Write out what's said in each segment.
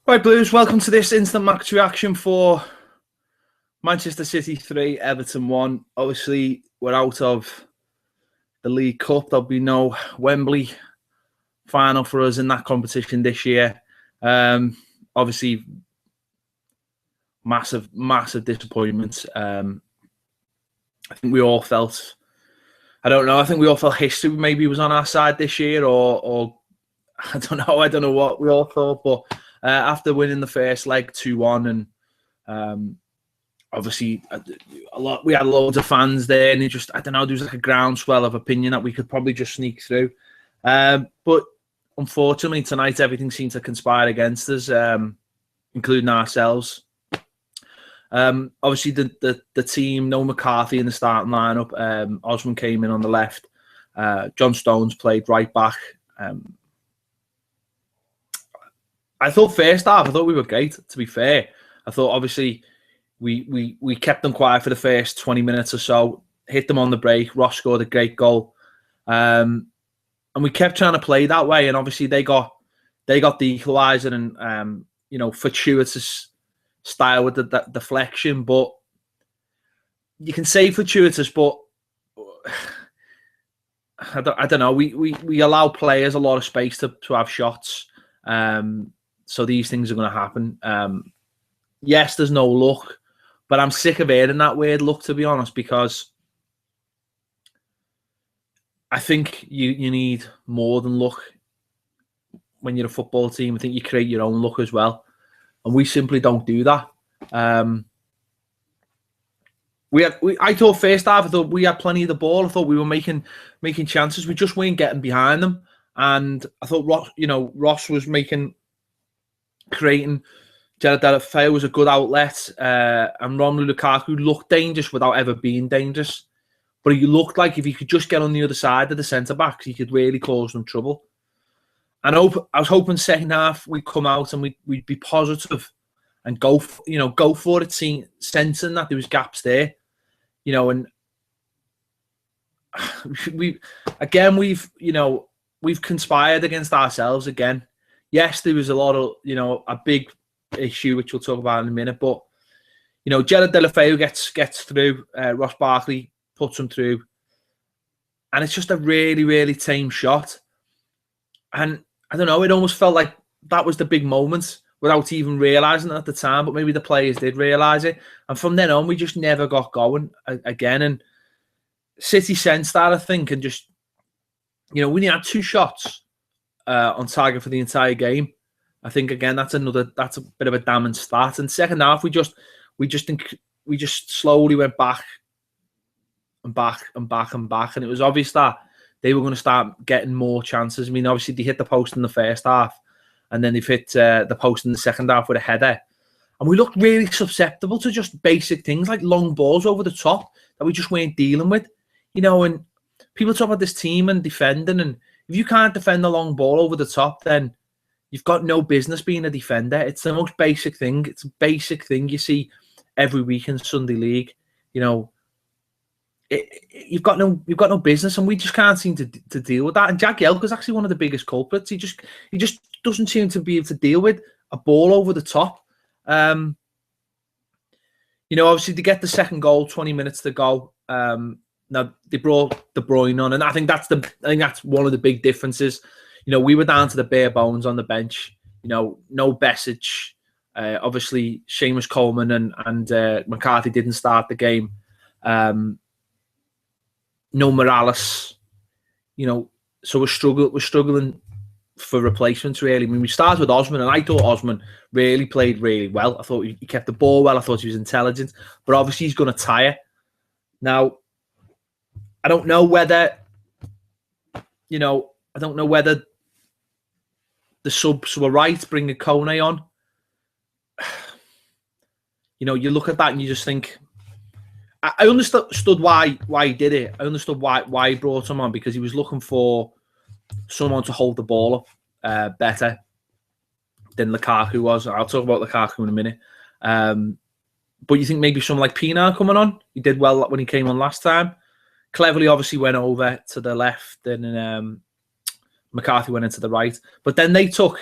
Right, Blues, welcome to this instant match reaction for Manchester City 3, Everton 1. Obviously, we're out of the League Cup. There'll be no Wembley final for us in that competition this year. Obviously, massive disappointment. I think we all felt, I think we all felt history maybe was on our side this year, or I don't know what we all thought, but after winning the first leg 2-1, and obviously we had loads of fans there, and I don't know, there was like a groundswell of opinion that we could probably just sneak through. But unfortunately tonight everything seemed to conspire against us, including ourselves. Obviously the team, no McCarthy in the starting lineup. Osman came in on the left. John Stones played right back. I thought first half, I thought we were great, to be fair. I thought obviously we kept them quiet for the first 20 minutes or so, hit them on the break. Ross scored a great goal. And we kept trying to play that way, and obviously they got the equaliser, and fortuitous style with the deflection. But you can say fortuitous, but I don't know. We allow players a lot of space to have shots. So these things are going to happen. Yes, there's no luck, but I'm sick of hearing that word luck, to be honest, because I think you need more than luck when you're a football team. I think you create your own luck as well, and we simply don't do that. I thought first half, I thought we had plenty of the ball. I thought we were making chances. We just weren't getting behind them, and I thought Ross was creating. Gerard Deulofeu was a good outlet, and Romelu Lukaku looked dangerous without ever being dangerous. But he looked like if he could just get on the other side of the centre-backs, he could really cause them trouble. And I was hoping second half we'd come out and we'd be positive and go for it, sensing that there was gaps there, and we've conspired against ourselves again. Yes, there was a lot of a big issue which we'll talk about in a minute, but Gerard Deulofeu gets through, Ross Barkley puts him through, and it's just a really tame shot. And I don't know, it almost felt like that was the big moment without even realising it at the time, but maybe the players did realise it. And from then on, we just never got going again. And City sensed that, I think, and just, we only had 2 shots on target for the entire game. I think, again, that's a bit of a damning stat. And second half, we just slowly went back and back and back and back. And it was obvious that they were going to start getting more chances. I mean, obviously, they hit the post in the first half, and then they've hit the post in the second half with a header. And we looked really susceptible to just basic things like long balls over the top that we just weren't dealing with. And people talk about this team and defending, and if you can't defend the long ball over the top, then you've got no business being a defender. It's the most basic thing. It's a basic thing you see every week in Sunday League. You've got no business, and we just can't seem to deal with that. And Jagielka's actually one of the biggest culprits. He just doesn't seem to be able to deal with a ball over the top. Obviously to get the second goal, 20 minutes to go. Now they brought De Bruyne on, and I think that's one of the big differences. We were down to the bare bones on the bench. No Besic. Obviously, Seamus Coleman and McCarthy didn't start the game. No Morales. So we're struggling for replacements, really. I mean, we started with Osman, and I thought Osman really played really well. I thought he kept the ball well. I thought he was intelligent, but obviously he's going to tire. Now, I don't know whether the subs were right bringing Kone on. You look at that and you just think, I understood why he did it. I understood why he brought him on, because he was looking for someone to hold the ball up better than Lukaku was. I'll talk about Lukaku in a minute. But you think maybe someone like Pienaar coming on? He did well when he came on last time. Cleverly, obviously, went over to the left, and McCarthy went into the right. But then they took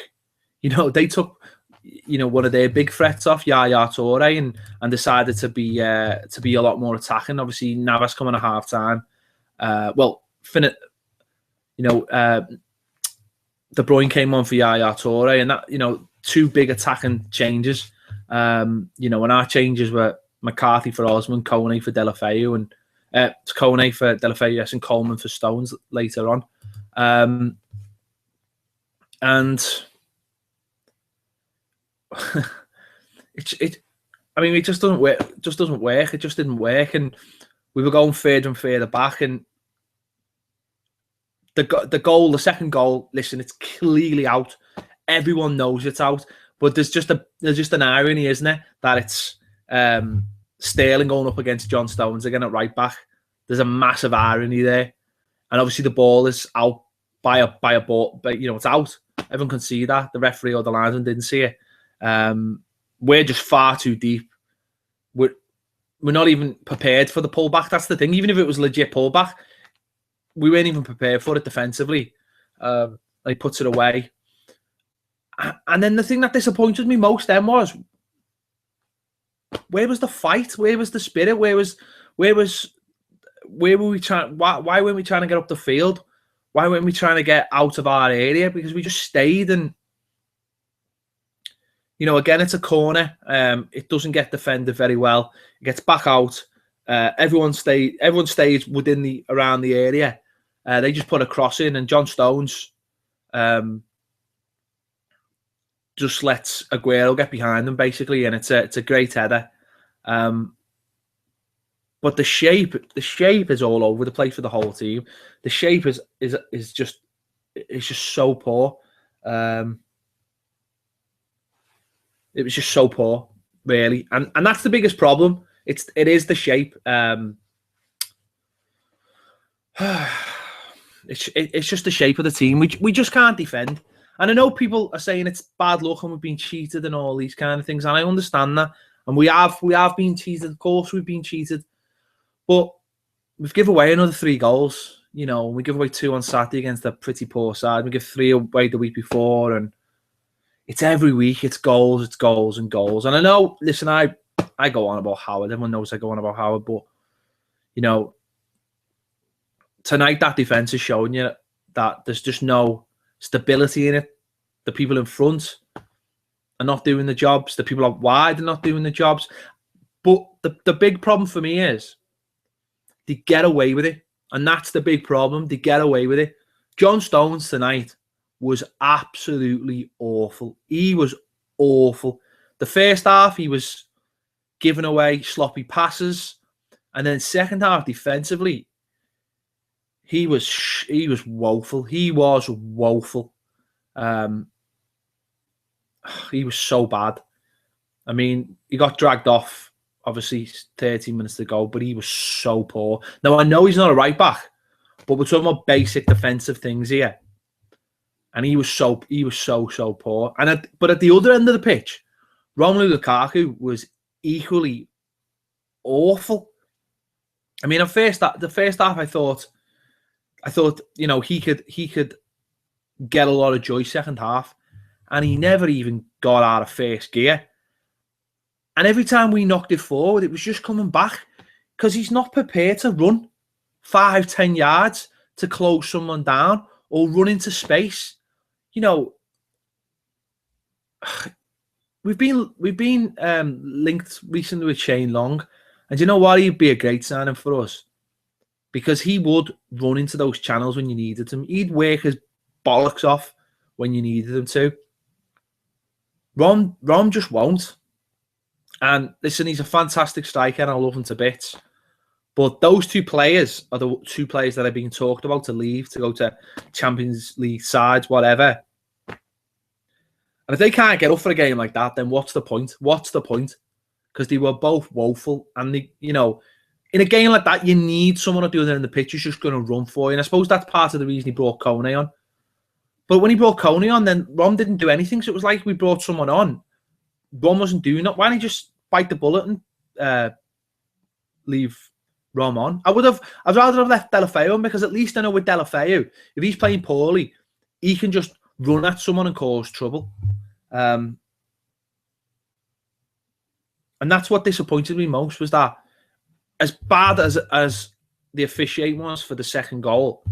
one of their big threats off, Yaya Toure, and decided to be a lot more attacking. Obviously, Navas coming at half time. De Bruyne came on for Yaya Toure, and that, two big attacking changes. And our changes were McCarthy for Osman, Kone for Deulofeu, and Kone for Deulofeu, yes, and Coleman for Stones later on. And it just doesn't work. It just doesn't work. It just didn't work, and we were going further and further back. And the second goal. Listen, it's clearly out. Everyone knows it's out. But there's just an irony, isn't it, that it's Sterling going up against John Stones again at right back. There's a massive irony there, and obviously the ball is out by a ball, but it's out. Everyone can see that. The referee or the linesman didn't see it. We're just far too deep. We're not even prepared for the pullback. That's the thing. Even if it was legit pullback, we weren't even prepared for it defensively. He puts it away. And then the thing that disappointed me most then was, where was the fight? Where was the spirit? Where were we trying? Why weren't we trying to get up the field? Why weren't we trying to get out of our area? Because we just stayed, and again, it's a corner. It doesn't get defended very well. It gets back out. Everyone stays within around the area. They just put a cross in, and John Stones just lets Aguero get behind them, basically, and it's a great header. But the shape is all over the place for the whole team. The shape is just so poor. It was just so poor, really, and that's the biggest problem. It is the shape. It's just the shape of the team. We just can't defend. And I know people are saying it's bad luck and we've been cheated and all these kind of things, and I understand that. And we have been cheated. Of course, we've been cheated, but we've given away another 3 goals. We give away 2 on Saturday against a pretty poor side. We give 3 away the week before, and it's every week. It's goals, and goals. And I know. Listen, I go on about Howard. Everyone knows I go on about Howard, but tonight that defense is showing you that there's just no stability in it. The people in front are not doing the jobs. The people out wide are not doing the jobs. But the big problem for me is they get away with it. And that's the big problem. They get away with it. John Stones tonight was absolutely awful. He was awful. The first half, he was giving away sloppy passes. And then second half, defensively, he was woeful. He was woeful. He was so bad. I mean, he got dragged off, obviously, 13 minutes to go, but he was so poor. Now, I know he's not a right back, but we're talking about basic defensive things here. And he was so poor. But at the other end of the pitch, Romelu Lukaku was equally awful. I mean, the first half, I thought, he could get a lot of joy second half, and he never even got out of first gear. And every time we knocked it forward, it was just coming back because he's not prepared to run 5-10 yards to close someone down or run into space. We've been linked recently with Shane Long, and you know what? He'd be a great signing for us because he would run into those channels when you needed him. He'd work his bollocks off when you needed him to. Rom just won't. And listen, he's a fantastic striker and I love him to bits. But those 2 players are the 2 players that are being talked about to leave, to go to Champions League sides, whatever. And if they can't get up for a game like that, then what's the point? What's the point? Because they were both woeful. And, in a game like that, you need someone to do that in the pitch who's just going to run for you. And I suppose that's part of the reason he brought Kone on. But when he brought Kone on, then Rom didn't do anything. So it was like we brought someone on. Rom wasn't doing it. Why didn't he just bite the bullet and leave Rom on? I'd rather have left Deulofeu on, because at least I know with Deulofeu, if he's playing poorly, he can just run at someone and cause trouble. And that's what disappointed me most, was that as bad as the officiating was for the second goal,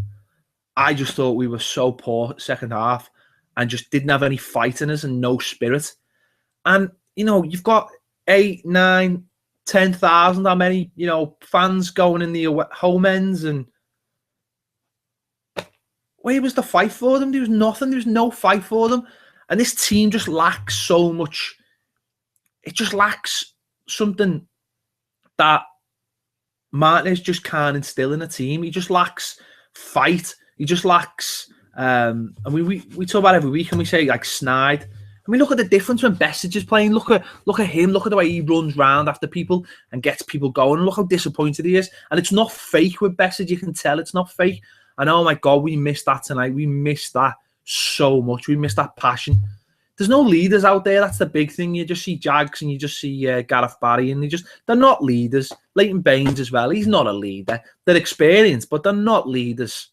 I just thought we were so poor second half and just didn't have any fight in us and no spirit. And, you know, you've got 8, 9, 10,000, how many, you know, fans going in the home ends, and where was the fight for them? There was nothing. There was no fight for them. And this team just lacks so much. It just lacks something that Martinez just can't instill in a team. He just lacks fight. He just lacks. I mean, we talk about every week and we say like snide. I mean, look at the difference when Bessage is playing. Look at him. Look at the way he runs round after people and gets people going. Look how disappointed he is. And it's not fake with Bessage. You can tell it's not fake. And oh my God, we missed that tonight. We missed that so much. We missed that passion. There's no leaders out there. That's the big thing. You just see Jags and you just see Gareth Barry, and they're not leaders. Leighton Baines as well. He's not a leader. They're experienced, but they're not leaders.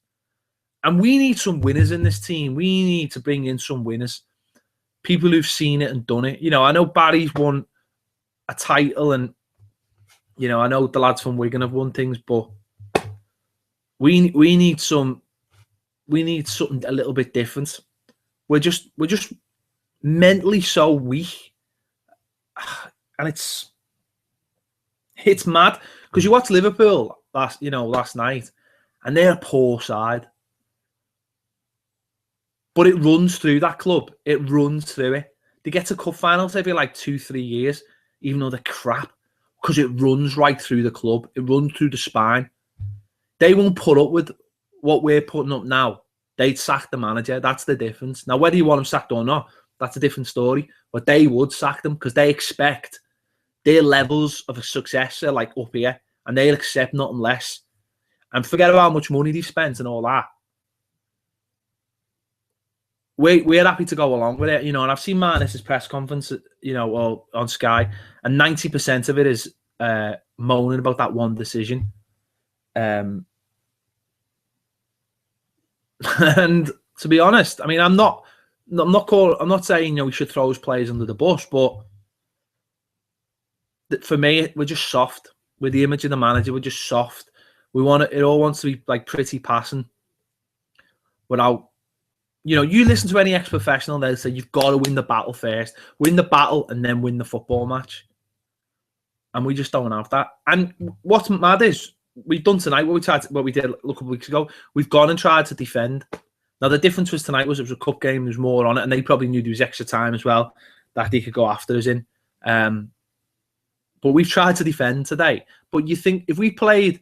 And we need some winners in this team. We need to bring in some winners. People who've seen it and done it. You know, I know Barry's won a title, and, you know, I know the lads from Wigan have won things, but we need something a little bit different. We're just mentally so weak, and it's mad, because you watch Liverpool last night, and they're a poor side, but it runs through that club. It runs through it. They get to cup finals every like 2-3 years, even though they're crap, because it runs right through the club. It runs through the spine. They won't put up with what we're putting up now. They'd sack the manager. That's the difference. Now, whether you want him sacked or not, that's a different story. But they would sack them, because they expect their levels of success are like up here, and they'll accept nothing less. And forget about how much money they've spent and all that. We're happy to go along with it, you know. And I've seen Martinez's press conference, you know, well, on Sky, and 90% of it is moaning about that one decision. And to be honest, I mean, I'm not saying, you know, we should throw his players under the bus, but for me, we're just soft. With the image of the manager, we're just soft. It all wants to be like pretty passing, without, you know, you listen to any ex-professional, they'll say you've got to win the battle first, win the battle, and then win the football match. And we just don't have that. And what's mad is, we've done tonight what we did a couple of weeks ago. We've gone and tried to defend. Now, the difference was tonight was it was a cup game. There was more on it, and they probably knew there was extra time as well that they could go after us in. But we've tried to defend today. But you think if we played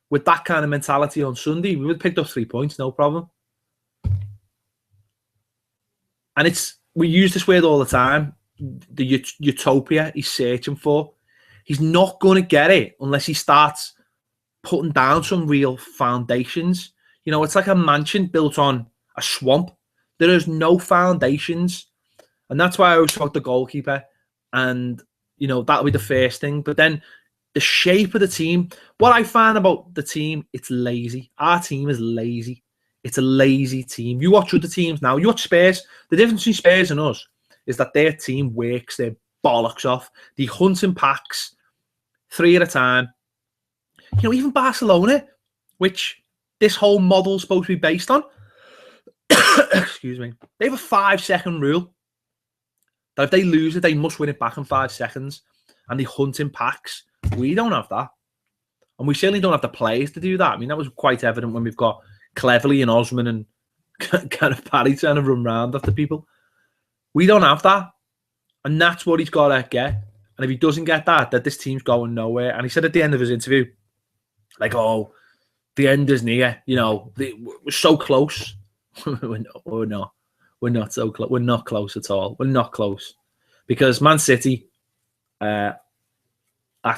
with that kind of mentality on Sunday, we would have picked up 3 points, no problem. And we use this word all the time, the utopia he's searching for. He's not going to get it unless he starts putting down some real foundations. You know, it's like a mansion built on a swamp. There is no foundations. And that's why I always talk the goalkeeper. And, you know, that'll be the first thing. But then the shape of the team, what I find about the team, it's lazy. Our team is lazy. It's a lazy team. You watch other teams now. You watch Spurs. The difference between Spurs and us is that their team works their bollocks off. They hunt in packs, 3 at a time. You know, even Barcelona, which this whole model's supposed to be based on, excuse me, they have a 5-second rule. That if they lose it, they must win it back in 5 seconds. And they hunt in packs. We don't have that. And we certainly don't have the players to do that. I mean, that was quite evident when we've got Cleverley and Osman and kind of Paddy trying to run around after people. We don't have that. And that's what he's got to get. And if he doesn't get that this team's going nowhere. And he said at the end of his interview, like, oh, the end is near. You know, we're so close. We're not. We're not so close. We're not close at all. We're not close. Because Man City, that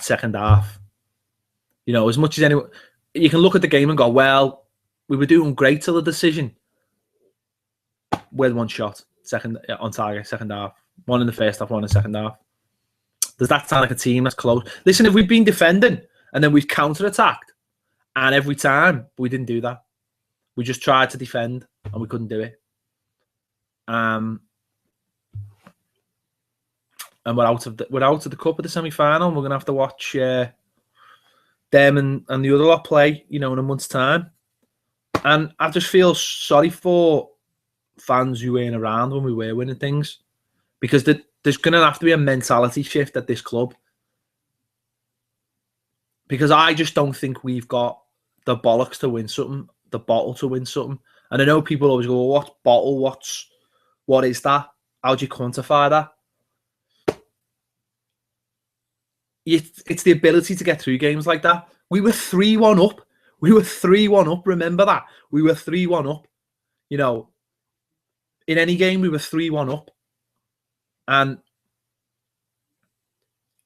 second half, you know, as much as anyone, you can look at the game and go, well, we were doing great till the decision. With one shot, second on target, second half. One in the first half, one in the second half. Does that sound like a team that's close? Listen, if we've been defending and then we've counter-attacked, and every time we didn't do that. We just tried to defend and we couldn't do it. And and we're out of the cup at the semi-final. And we're gonna have to watch them and the other lot play, in a month's time. And I just feel sorry for fans who weren't around when we were winning things, because there's gonna have to be a mentality shift at this club. Because I just don't think we've got the bollocks to win something, the bottle to win something. And I know people always go, well, what's bottle? What is that? How do you quantify that? It's the ability to get through games like that. We were 3-1 up. Remember that? We were 3-1 up. In any game, we were 3-1 up. And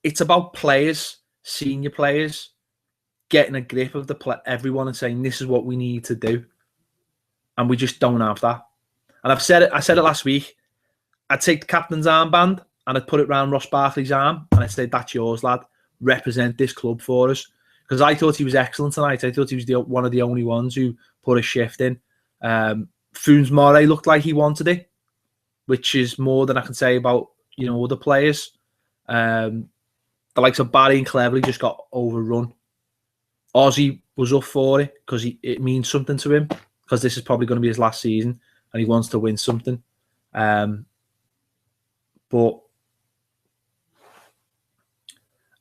it's about players, senior players, getting a grip of everyone and saying, this is what we need to do. And we just don't have that. And I said it last week. I'd take the captain's armband and I'd put it around Ross Barkley's arm and I'd say, that's yours, lad. Represent this club for us. Because I thought he was excellent tonight. I thought he was one of the only ones who put a shift in. Funes Murray looked like he wanted it, which is more than I can say about, other players. The likes of Barry and Cleverley just got overrun. Ozzy was up for it because it means something to him, because this is probably going to be his last season and he wants to win something. But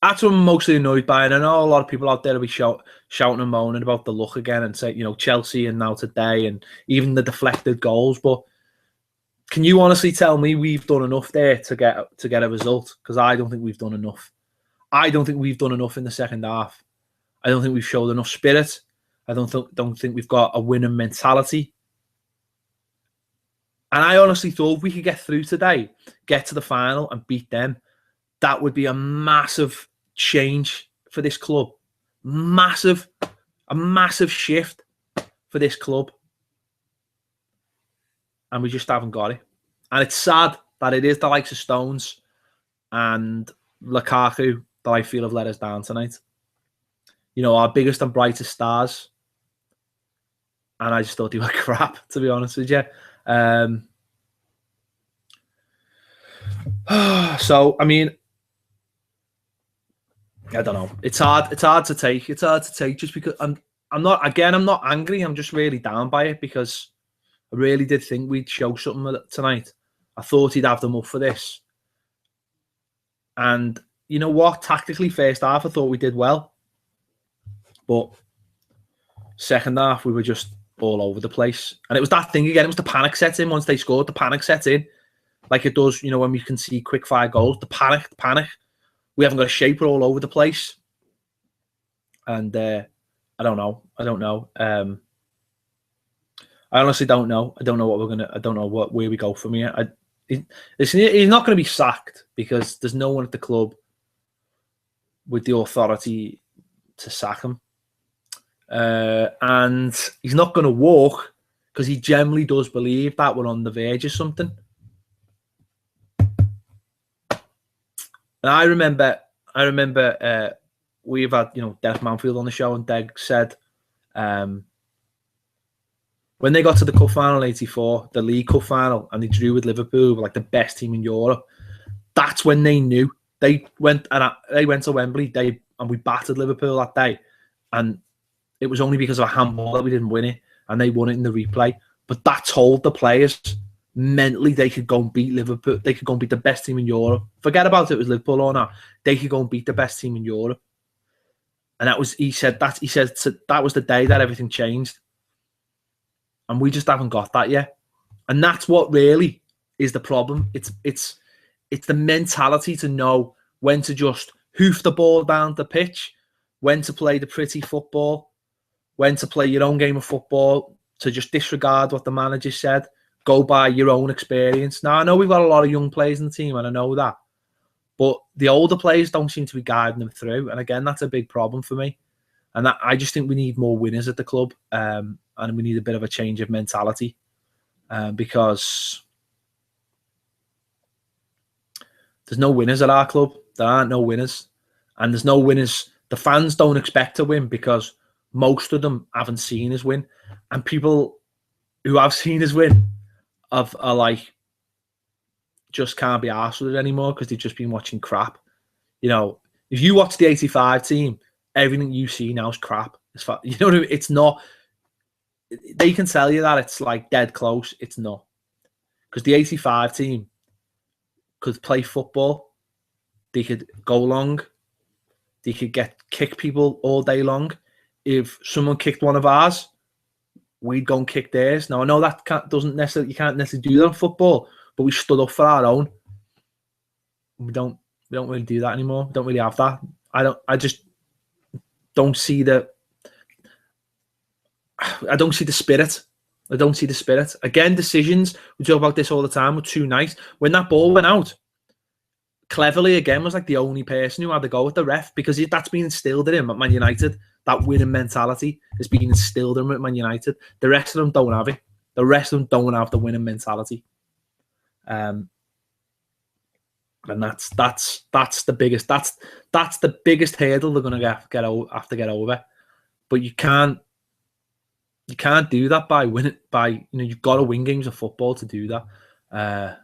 that's what I'm mostly annoyed by. And I know a lot of people out there will be shouting and moaning about the luck again and say, Chelsea and now today and even the deflected goals. But can you honestly tell me we've done enough there to get a result? Because I don't think we've done enough. I don't think we've done enough in the second half. I don't think we've showed enough spirit. I don't think we've got a winning mentality. And I honestly thought if we could get through today, get to the final and beat them, that would be a massive change for this club. A massive shift for this club. And we just haven't got it. And it's sad that it is the likes of Stones and Lukaku that I feel have let us down tonight. Our biggest and brightest stars. And I just thought they were crap, to be honest with you. So, I mean, I don't know. It's hard to take. It's hard to take just because I'm not angry. I'm just really down by it because I really did think we'd show something tonight. I thought he'd have them up for this. And you know what? Tactically, first half, I thought we did well. But second half, we were just all over the place. And it was that thing again. It was the panic set in once they scored. The panic set in. Like it does, when we can see quick fire goals. The panic. We haven't got a shape. We're all over the place. And I don't know. I honestly don't know. I don't know where we go from here. He's not going to be sacked because there's no one at the club with the authority to sack him. And he's not going to walk because he generally does believe that we're on the verge of something. And I remember we've had, Dennis Manfield on the show, and Deg said when they got to the cup final in '84, the League Cup final, and they drew with Liverpool, like the best team in Europe, that's when they knew. They went to Wembley, and we battered Liverpool that day, and it was only because of a handball that we didn't win it, and they won it in the replay. But that told the players mentally they could go and beat Liverpool. They could go and beat the best team in Europe. Forget about it was Liverpool or not. They could go and beat the best team in Europe. And he said that was the day that everything changed. And we just haven't got that yet. And that's what really is the problem. It's the mentality to know when to just hoof the ball down the pitch, when to play the pretty football, when to play your own game of football, to just disregard what the manager said, go by your own experience. Now, I know we've got a lot of young players in the team, and I know that. But the older players don't seem to be guiding them through. And again, that's a big problem for me. And I just think we need more winners at the club. And we need a bit of a change of mentality. Because there's no winners at our club. There aren't no winners. And there's no winners. The fans don't expect to win because most of them haven't seen us win. And people who have seen us win are like, just can't be arsed with it anymore because they've just been watching crap. You know, if you watch the 85 team, everything you see now is crap. You know what I mean? It's not. They can tell you that it's like dead close. It's not. Because the 85 team could play football. They could go long. They could kick people all day long. If someone kicked one of ours, we'd go and kick theirs. Now I know that you can't necessarily do that in football, but we stood up for our own. We don't really do that anymore. We don't really have that. I just don't see the spirit. I don't see the spirit. Again, decisions, we talk about this all the time, were too nice. When that ball went out, Cleverly again was like the only person who had to go with the ref because that's been instilled in him at Man United. That winning mentality has been instilled in him at Man United. The rest of them don't have it. The rest of them don't have the winning mentality. And that's the biggest hurdle they're gonna have to get over. But you can't do that by winning. You've got to win games of football to do that.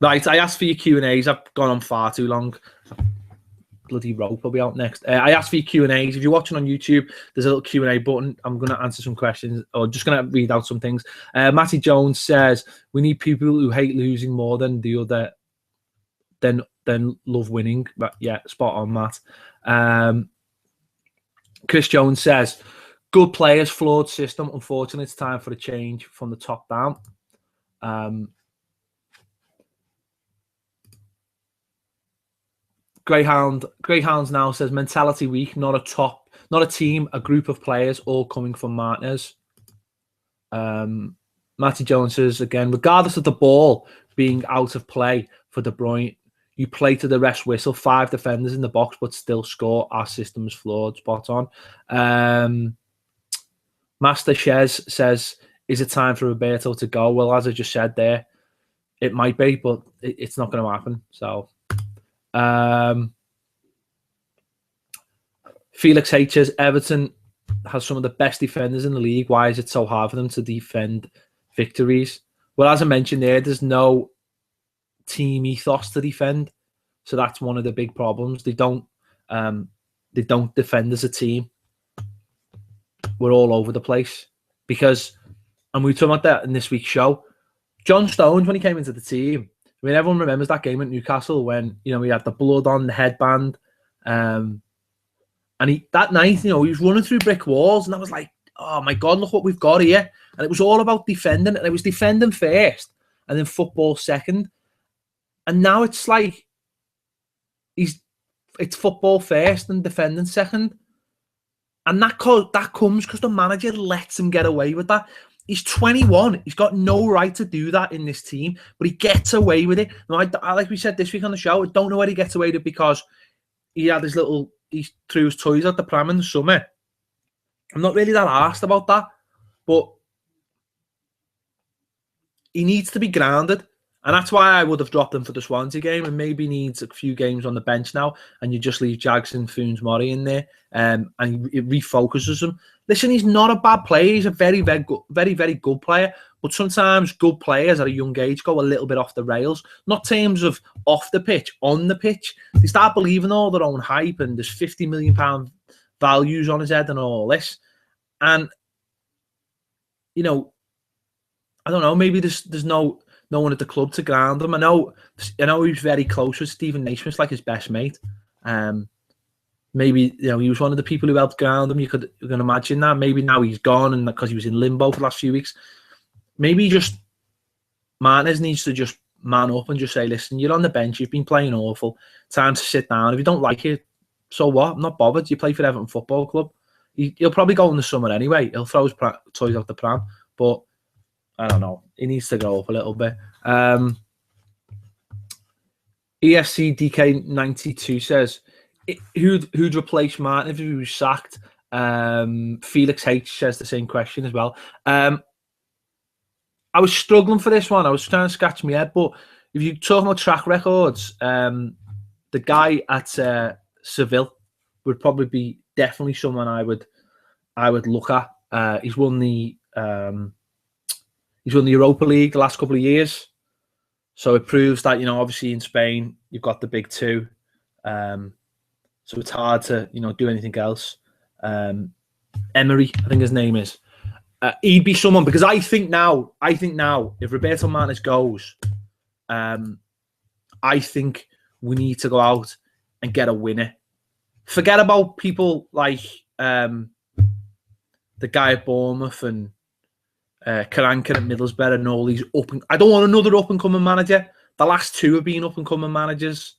Right, I asked for your Q&As. I've gone on far too long. Bloody rope will be out next. I asked for your Q&As. If you're watching on YouTube, there's a little Q&A button. I'm going to answer some questions or just going to read out some things. Matty Jones says, we need people who hate losing more than the other, than love winning. But yeah, spot on, Matt. Chris Jones says, good players, flawed system. Unfortunately, it's time for a change from the top down. Greyhounds now says mentality weak, not a team, a group of players all coming from Martinez. Matty Jones says again, regardless of the ball being out of play for De Bruyne, you play to the rest whistle, 5 defenders in the box, but still score. Our system's flawed. Spot on. Master Shez says, is it time for Roberto to go? Well, as I just said there, it might be, but it's not going to happen. So, Felix H says, Everton has some of the best defenders in the league. Why is it so hard for them to defend victories? Well, as I mentioned there, there's no team ethos to defend. So that's one of the big problems. They don't defend as a team. We're all over the place because, and we were talking about that in this week's show, John Stones, when he came into the team, I mean, everyone remembers that game at Newcastle when, he had the blood on the headband. And that night, he was running through brick walls, and I was like, oh my God, look what we've got here. And it was all about defending, and it was defending first and then football second. And now it's like it's football first and defending second. And that comes because the manager lets him get away with that. He's 21. He's got no right to do that in this team, but he gets away with it. Now, I like we said this week on the show, I don't know where he gets away with it because he threw his toys at the pram in the summer. I'm not really that arsed about that, but he needs to be grounded. And that's why I would have dropped him for the Swansea game and maybe needs a few games on the bench now. And you just leave Jackson, Foons, Murray in there and it refocuses him. Listen, he's not a bad player. He's a very, very good, very, very good player. But sometimes good players at a young age go a little bit off the rails. Not terms of off the pitch, on the pitch. They start believing all their own hype and there's £50 million values on his head and all this. And, I don't know, maybe there's no one at the club to ground him. I know he was very close with Stephen Naismith, like his best mate. Maybe he was one of the people who helped ground him. You can imagine that. Maybe now he's gone, and because he was in limbo for the last few weeks, maybe Martinez needs to just man up and just say, "Listen, you're on the bench. You've been playing awful. Time to sit down. If you don't like it, so what? I'm not bothered. You play for Everton Football Club. He'll probably go in the summer anyway. He'll throw his toys out the pram, but." I don't know. He needs to grow up a little bit. ESC DK92 says, who'd replace Martin if he was sacked? Felix H says the same question as well. I was struggling for this one. I was trying to scratch my head, but if you're talking about track records, the guy at Seville would probably be definitely someone I would look at. He's won the Europa League the last couple of years. So it proves that, obviously in Spain, you've got the big two. So it's hard to, do anything else. Emery, I think his name is. He'd be someone, because I think now, if Roberto Martinez goes, I think we need to go out and get a winner. Forget about people like the guy at Bournemouth and Karanka at Middlesbrough and all these I don't want another up-and-coming manager. The last two have been up-and-coming managers.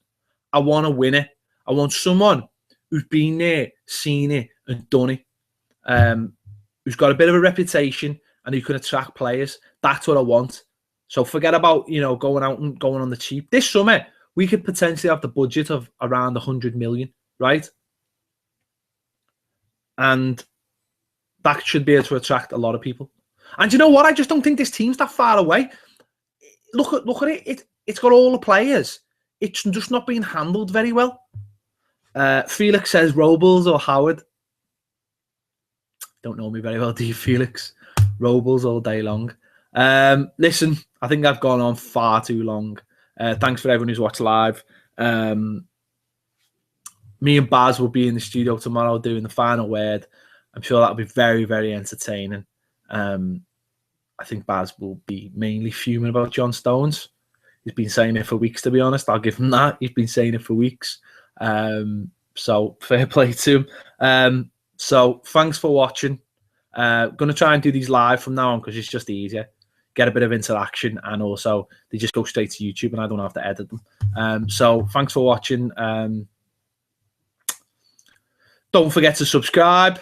I want a winner. I want someone who's been there, seen it, and done it. Who's got a bit of a reputation and who can attract players. That's what I want. So forget about, going out and going on the cheap. This summer, we could potentially have the budget of around 100 million, right? And that should be able to attract a lot of people. And you know what? I just don't think this team's that far away. Look at it. It's got all the players. It's just not being handled very well. Felix says Robles or Howard. Don't know me very well, do you, Felix? Robles all day long. Listen, I think I've gone on far too long. Thanks for everyone who's watched live. Me and Baz will be in the studio tomorrow doing the final word. I'm sure that'll be very, very entertaining. I think Baz will be mainly fuming about John Stones. He's been saying it for weeks, to be honest. I'll give him that. He's been saying it for weeks. So fair play to him. So thanks for watching. Going to try and do these live from now on because it's just easier. Get a bit of interaction, and also they just go straight to YouTube and I don't have to edit them. So thanks for watching. Don't forget to subscribe.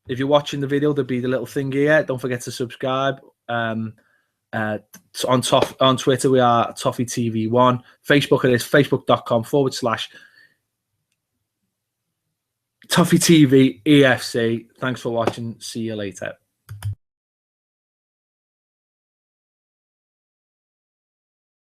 If you're watching the video, there'll be the little thing here. Don't forget to subscribe. On Twitter, we are Toffee TV 1. Facebook, it is facebook.com/Toffee TV EFC. Thanks for watching. See you later.